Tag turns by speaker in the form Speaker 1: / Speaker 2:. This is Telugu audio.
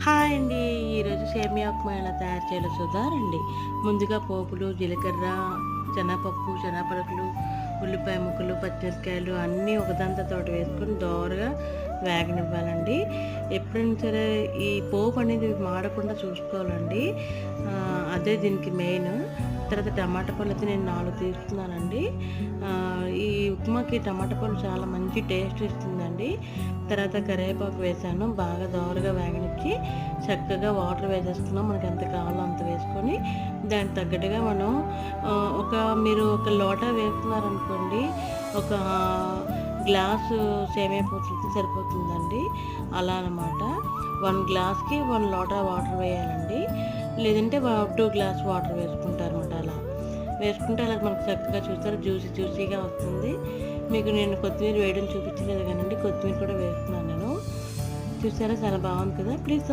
Speaker 1: హాయ్ అండి. ఈరోజు సేమియా ఉప్మా ఎలా తయారు చేయాలో చూద్దామండి. ముందుగా పోపులు, జీలకర్ర, శనగపప్పు, శనగపలుకులు, ఉల్లిపాయ ముక్కలు, పచ్చిమిరపకాయలు అన్నీ ఒకదాంతో తోటి వేసుకొని దోరగా వేగనివ్వాలండి. ఎప్పుడైనా సరే ఈ పోపు అనేది మాడకుండా చూసుకోవాలండి. అదే దీనికి మెయిన్. తర్వాత టమాటా పళ్ళు అయితే నేను 4 తీసుకున్నానండి. ఈ ఉప్మాకి టమాటా పళ్ళు చాలా మంచి టేస్ట్ ఇస్తుందండి. తర్వాత కరివేపాకు వేసాను. బాగా దోరగా వేగనిచ్చి చక్కగా వాటర్ వేసేసుకున్నాం. మనకి ఎంత కావాలో అంత వేసుకొని దానికి తగ్గట్టుగా మనం మీరు ఒక లోటా వేస్తున్నారనుకోండి, ఒక గ్లాసు సేమియా పూసలకి సరిపోతుందండి. అలా అనమాట. 1 గ్లాస్‌కి 1 లోటా వాటర్ వేయాలండి. లేదంటే 2 గ్లాస్ వాటర్ వేసుకుంటారనమాట. అలా వేసుకుంటే అలా మనకు చక్కగా చూసారా జ్యూసీగా వస్తుంది. మీకు నేను కొత్తిమీర వేయడం చూపించలేదు కానండి, కొత్తిమీర కూడా వేస్తున్నాను నేను. చూసారా చాలా బాగుంది కదా. ప్లీజ్